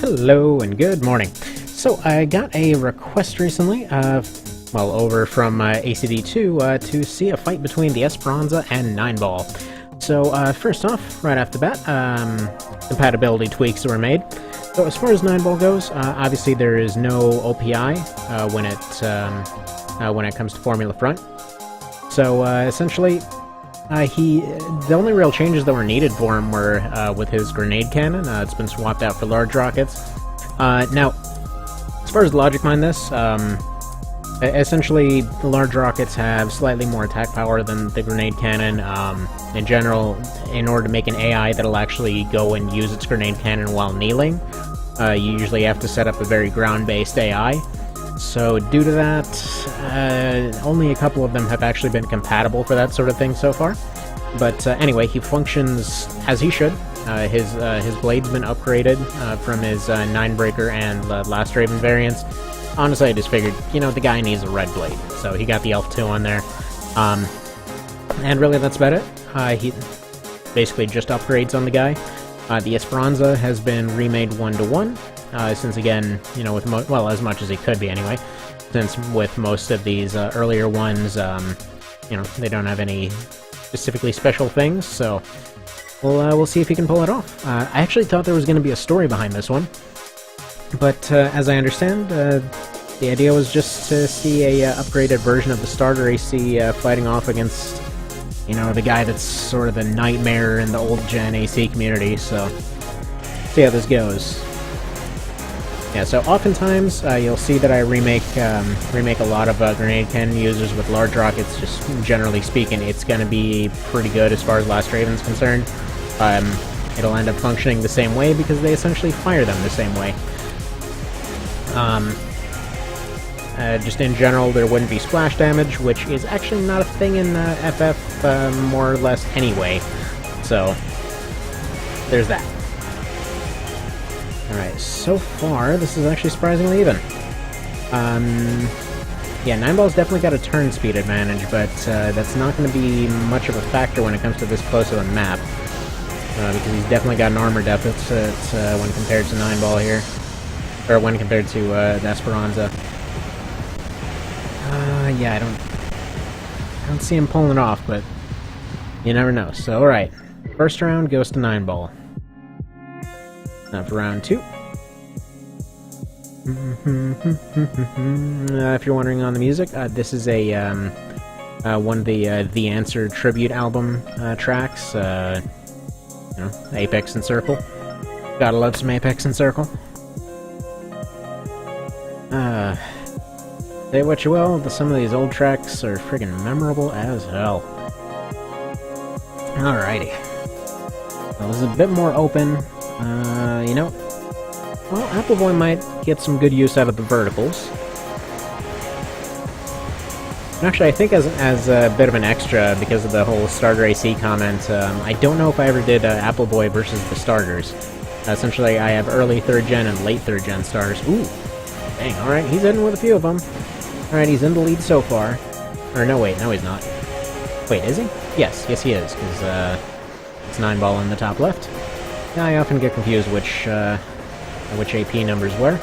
Hello and good morning. So I got a request recently, over from ACD2 to see a fight between the Esperanza and Nineball. So first off, right off the bat, compatibility tweaks were made. So as far as Nineball goes, obviously there is no OPI when it comes to Formula Front. So essentially, the only real changes that were needed for him were with his grenade cannon. It's been swapped out for large rockets. Now, as far as logic behind this, essentially the large rockets have slightly more attack power than the grenade cannon. In general, in order to make an AI that'll actually go and use its grenade cannon while kneeling, you usually have to set up a very ground-based AI. So due to that, only a couple of them have actually been compatible for that sort of thing so far. But anyway, he functions as he should. His blade's been upgraded from his Ninebreaker and Last Raven variants. Honestly, I just figured, the guy needs a red blade, so he got the Elf 2 on there. And really, that's about it. He basically just upgrades on the guy. The Esperanza has been remade 1-to-1. Since again, with as much as he could be anyway, since with most of these earlier ones, they don't have any specifically special things, so we'll see if he can pull it off. I actually thought there was going to be a story behind this one, but as I understand, the idea was just to see a upgraded version of the starter AC fighting off against, the guy that's sort of the nightmare in the old-gen AC community, so see how this goes. Yeah, so oftentimes you'll see that I remake a lot of grenade cannon users with large rockets. Just generally speaking, it's going to be pretty good as far as Last Raven's concerned. It'll end up functioning the same way because they essentially fire them the same way. Just in general, there wouldn't be splash damage, which is actually not a thing in FF more or less anyway. So there's that. Alright, so far, this is actually surprisingly even. Yeah, Nineball's definitely got a turn speed advantage, but that's not going to be much of a factor when it comes to this close of a map. Because he's definitely got an armor deficit when compared to Nineball here. Or when compared to the Esperanza. Yeah, I don't see him pulling it off, but you never know. So, alright. First round goes to Nineball. Now for round 2. If you're wondering on the music, this is a one of the Answer tribute album tracks. Apex and Circle. Gotta love some Apex and Circle. Say what you will, some of these old tracks are friggin' memorable as hell. Alrighty. Well, this is a bit more open. Well, Appleboy might get some good use out of the verticals. Actually, I think as a bit of an extra, because of the whole starter AC comment, I don't know if I ever did Appleboy versus the starters. Essentially, I have early 3rd gen and late 3rd gen starters. Ooh! Dang, alright, he's in with a few of them. Alright, he's in the lead so far. Or no, wait, no he's not. Wait, is he? Yes he is, because it's Nineball in the top left. Yeah, I often get confused which AP numbers were.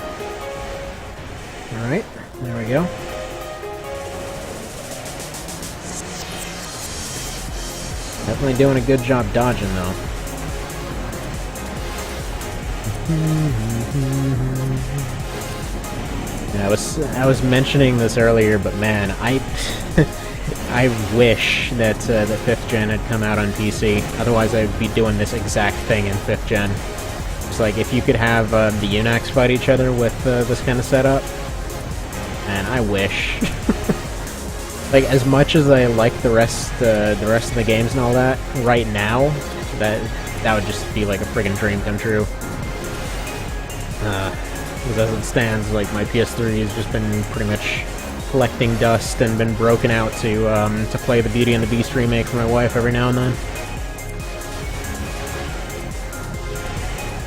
Alright, there we go. Definitely doing a good job dodging, though. Yeah, I was mentioning this earlier, but man, I wish that 5th gen had come out on PC. Otherwise, I'd be doing this exact thing in 5th gen. It's like if you could have the Unax fight each other with this kind of setup. Man, I wish. Like, as much as I like the rest of the games and all that, right now, that would just be like a friggin' dream come true. Because as it stands, like, my PS3 has just been pretty much collecting dust and been broken out to play the Beauty and the Beast remake for my wife every now and then.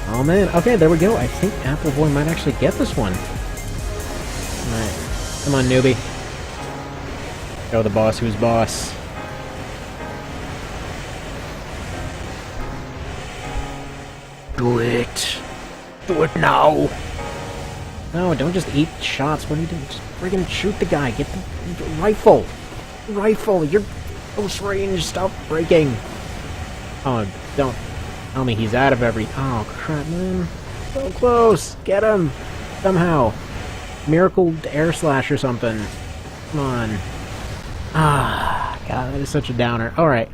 Oh man, okay, there we go. I think Appleboy might actually get this one. Alright, come on, newbie. Show the boss who's boss. Do it. Do it now! No, don't just eat shots. What are you doing? Just friggin' shoot the guy. Get the rifle! Rifle! You're close range. Stop breaking! Oh, don't tell me he's out of every... Oh, crap, man. So close! Get him! Somehow. Miracle air slash or something. Come on. Ah, God, that is such a downer. Alright.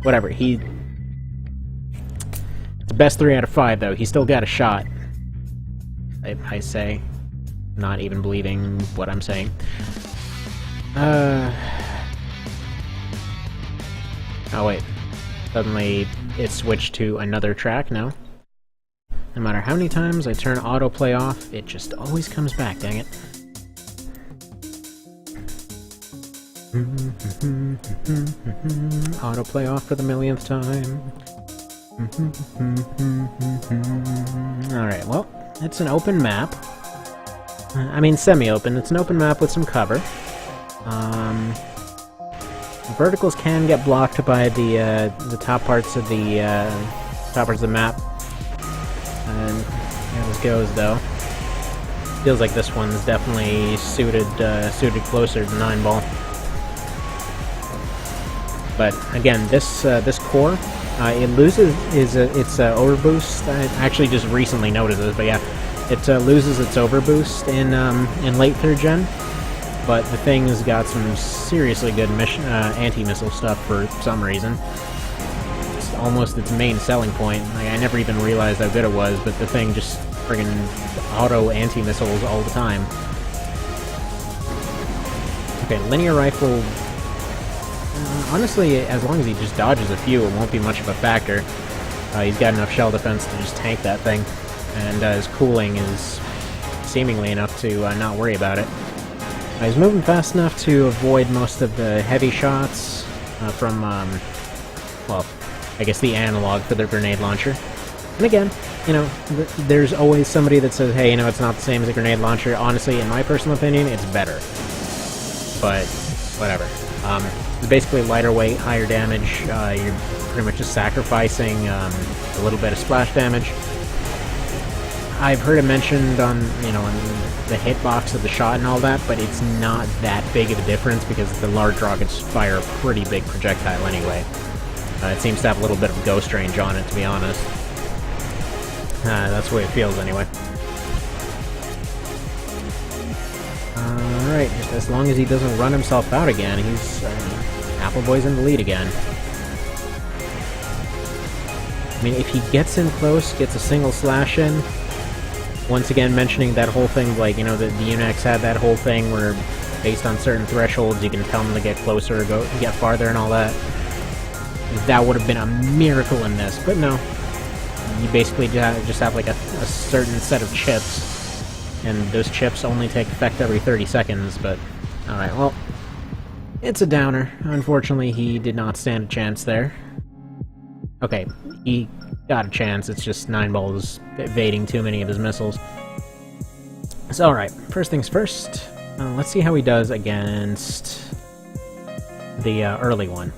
Whatever, It's the best 3 out of 5, though. He still got a shot. I say. Not even believing what I'm saying. Oh, wait. Suddenly, it switched to another track now. No matter how many times I turn autoplay off, it just always comes back, dang it. Autoplay off for the millionth time. Alright, well, it's an open map. I mean, semi-open. It's an open map with some cover. Verticals can get blocked by the top parts of the map. And here this goes, though. Feels like this one's definitely suited closer to 9-ball. But again, this core, it loses its overboost. I actually just recently noticed this, but yeah, it loses its overboost in late 3rd gen. But the thing's got some seriously good anti-missile stuff for some reason. It's almost its main selling point. Like, I never even realized how good it was, but the thing just friggin' auto anti-missiles all the time. Okay, linear rifle. Honestly, as long as he just dodges a few, it won't be much of a factor. He's got enough shell defense to just tank that thing, and his cooling is seemingly enough to not worry about it. He's moving fast enough to avoid most of the heavy shots from, well, I guess the analog for the grenade launcher. And again, you know, there's always somebody that says, hey, you know, it's not the same as a grenade launcher. Honestly, in my personal opinion, it's better. But, whatever. It's basically lighter weight, higher damage. You're pretty much just sacrificing a little bit of splash damage. I've heard it mentioned on, you know, on the hitbox of the shot and all that, but it's not that big of a difference because the large rockets fire a pretty big projectile anyway. It seems to have a little bit of ghost range on it, to be honest. That's the way it feels anyway. Alright, just as long as he doesn't run himself out again, he's... Appleboy's in the lead again. I mean, if he gets in close, gets a single slash in, once again mentioning that whole thing, like, you know, the Unix had that whole thing where, based on certain thresholds, you can tell them to get closer or get farther and all that. That would have been a miracle in this, but no. You basically just have, like, a certain set of chips, and those chips only take effect every 30 seconds, but... Alright, well... It's a downer. Unfortunately, he did not stand a chance there. Okay, he got a chance, it's just 9-ball was evading too many of his missiles. So, alright, first things first, let's see how he does against the early one.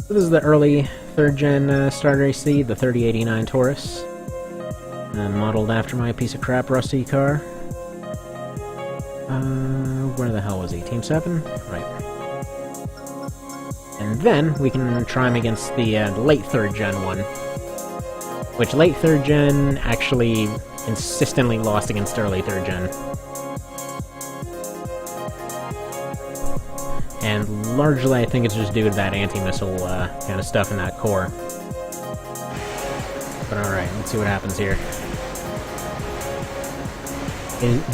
So this is the early 3rd gen starter AC, the 3089 Taurus. Modeled after my piece of crap Rusty car. Where the hell was he? Team 7? Right. And then we can try him against the late 3rd gen one. Which late 3rd gen actually consistently lost against early 3rd gen. And largely I think it's just due to that anti-missile kind of stuff in that core. But alright, let's see what happens here.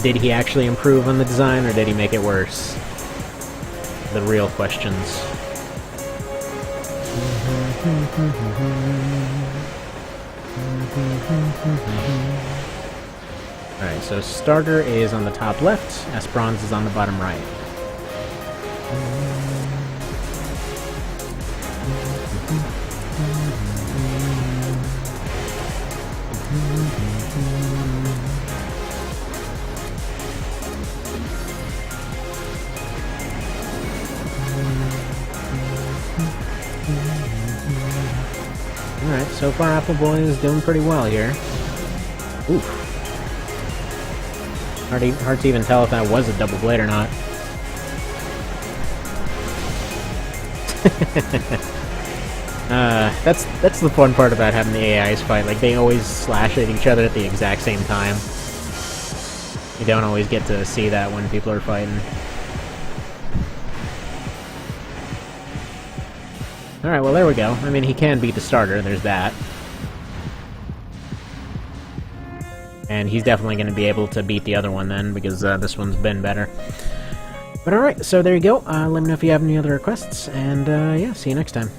Did he actually improve on the design, or did he make it worse? The real questions. Alright, so starter is on the top left, Esperance is on the bottom right. Alright, so far Appleboy is doing pretty well here. Oof. Hard to even tell if that was a double blade or not. That's the fun part about having the AIs fight. Like, they always slash at each other at the exact same time. You don't always get to see that when people are fighting. Alright, well there we go. I mean, he can beat the starter, there's that. And he's definitely going to be able to beat the other one then, because this one's been better. But alright, so there you go. Let me know if you have any other requests, and yeah, see you next time.